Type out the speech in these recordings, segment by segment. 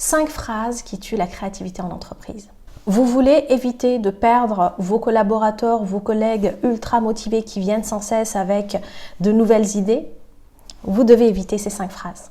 5 phrases qui tuent la créativité en entreprise. Vous voulez éviter de perdre vos collaborateurs, vos collègues ultra motivés qui viennent sans cesse avec de nouvelles idées? Vous devez éviter ces 5 phrases.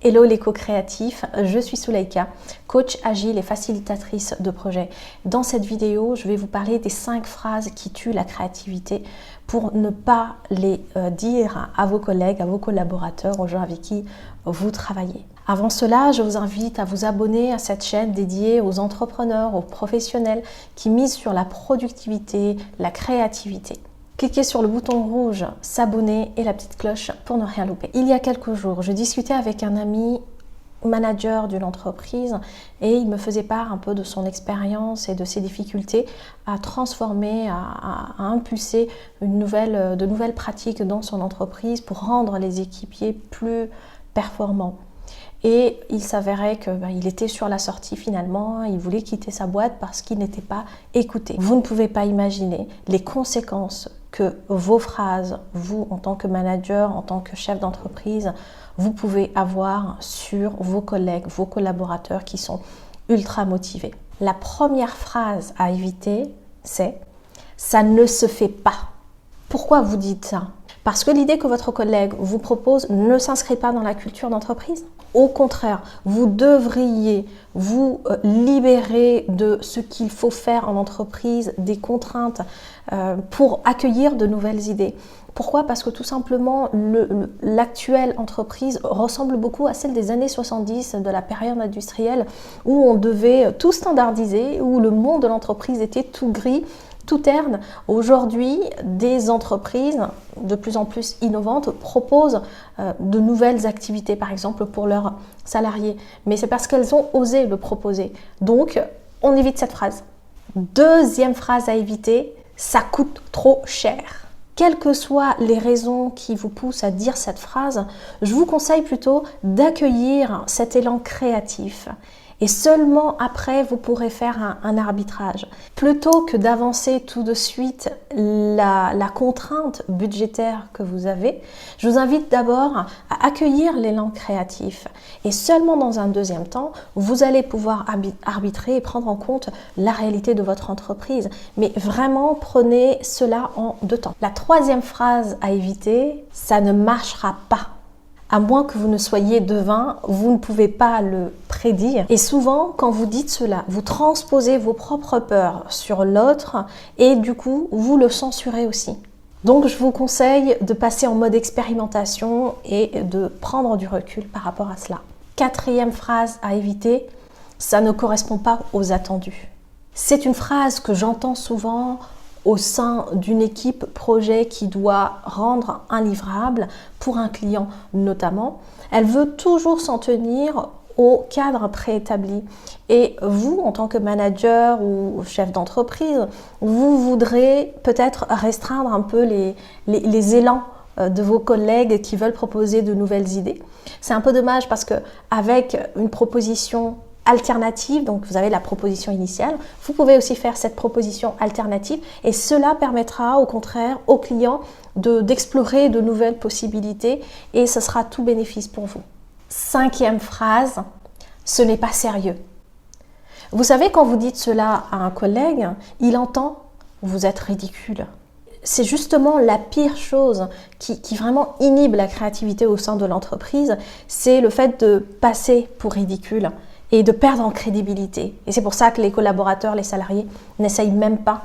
Hello les co-créatifs, je suis Soulaïka, coach agile et facilitatrice de projet. Dans cette vidéo, je vais vous parler des 5 phrases qui tuent la créativité pour ne pas les dire à vos collègues, à vos collaborateurs, aux gens avec qui vous travaillez. Avant cela, je vous invite à vous abonner à cette chaîne dédiée aux entrepreneurs, aux professionnels qui misent sur la productivité, la créativité. Cliquez sur le bouton rouge s'abonner et la petite cloche pour ne rien louper. Il y a quelques jours, je discutais avec un ami manager d'une entreprise et il me faisait part un peu de son expérience et de ses difficultés à transformer, à impulser de nouvelles pratiques dans son entreprise pour rendre les équipiers plus performants. Et il s'avérait qu'il était sur la sortie finalement, il voulait quitter sa boîte parce qu'il n'était pas écouté. Vous ne pouvez pas imaginer les conséquences que vos phrases, vous en tant que manager, en tant que chef d'entreprise, vous pouvez avoir sur vos collègues, vos collaborateurs qui sont ultra motivés. La première phrase à éviter, c'est « ça ne se fait pas ». Pourquoi vous dites ça? Parce que l'idée que votre collègue vous propose ne s'inscrit pas dans la culture d'entreprise. Au contraire, vous devriez vous libérer de ce qu'il faut faire en entreprise, des contraintes pour accueillir de nouvelles idées. Pourquoi? Parce que tout simplement, l'actuelle entreprise ressemble beaucoup à celle des années 70, de la période industrielle, où on devait tout standardiser, où le monde de l'entreprise était tout gris, tout terne. Aujourd'hui, des entreprises de plus en plus innovantes proposent de nouvelles activités, par exemple pour leurs salariés. Mais c'est parce qu'elles ont osé le proposer. Donc, on évite cette phrase. Deuxième phrase à éviter, ça coûte trop cher. Quelles que soient les raisons qui vous poussent à dire cette phrase, je vous conseille plutôt d'accueillir cet élan créatif. Et seulement après, vous pourrez faire un arbitrage. Plutôt que d'avancer tout de suite la contrainte budgétaire que vous avez, je vous invite d'abord à accueillir l'élan créatif. Et seulement dans un deuxième temps, vous allez pouvoir arbitrer et prendre en compte la réalité de votre entreprise. Mais vraiment, prenez cela en 2 temps. La troisième phrase à éviter, ça ne marchera pas. À moins que vous ne soyez devin, vous ne pouvez pas le prédire. Et souvent, quand vous dites cela, vous transposez vos propres peurs sur l'autre et du coup, vous le censurez aussi. Donc, je vous conseille de passer en mode expérimentation et de prendre du recul par rapport à cela. Quatrième phrase à éviter, ça ne correspond pas aux attendus. C'est une phrase que j'entends souvent au sein d'une équipe projet qui doit rendre un livrable pour un client notamment. Elle veut toujours s'en tenir au cadre préétabli. Et vous, en tant que manager ou chef d'entreprise, vous voudrez peut-être restreindre un peu les élans de vos collègues qui veulent proposer de nouvelles idées. C'est un peu dommage parce qu'avec une proposition alternative, donc vous avez la proposition initiale, vous pouvez aussi faire cette proposition alternative et cela permettra au contraire aux clients d'explorer de nouvelles possibilités et ce sera tout bénéfice pour vous. Cinquième phrase, ce n'est pas sérieux. Vous savez, quand vous dites cela à un collègue, il entend « vous êtes ridicule ». C'est justement la pire chose qui vraiment inhibe la créativité au sein de l'entreprise, c'est le fait de passer pour ridicule et de perdre en crédibilité. Et c'est pour ça que les collaborateurs, les salariés n'essayent même pas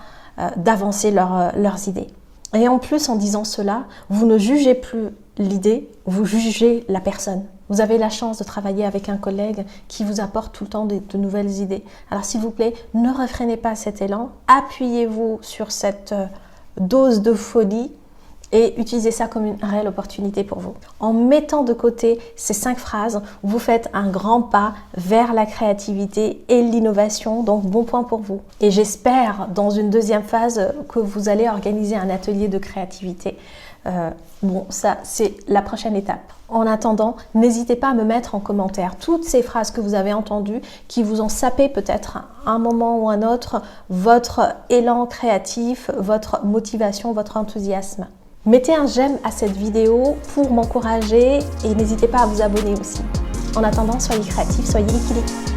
d'avancer leurs idées. Et en plus, en disant cela, vous ne jugez plus l'idée, vous jugez la personne. Vous avez la chance de travailler avec un collègue qui vous apporte tout le temps de nouvelles idées. Alors s'il vous plaît, ne réfrénez pas cet élan, appuyez-vous sur cette dose de folie et utilisez ça comme une réelle opportunité pour vous. En mettant de côté ces 5 phrases, vous faites un grand pas vers la créativité et l'innovation, donc bon point pour vous. Et j'espère dans une deuxième phase que vous allez organiser un atelier de créativité. Bon, ça c'est la prochaine étape. En attendant, n'hésitez pas à me mettre en commentaire toutes ces phrases que vous avez entendues qui vous ont sapé peut-être à un moment ou un autre votre élan créatif, votre motivation, votre enthousiasme. Mettez un j'aime à cette vidéo pour m'encourager et n'hésitez pas à vous abonner aussi. En attendant, soyez créatifs, soyez liquidés.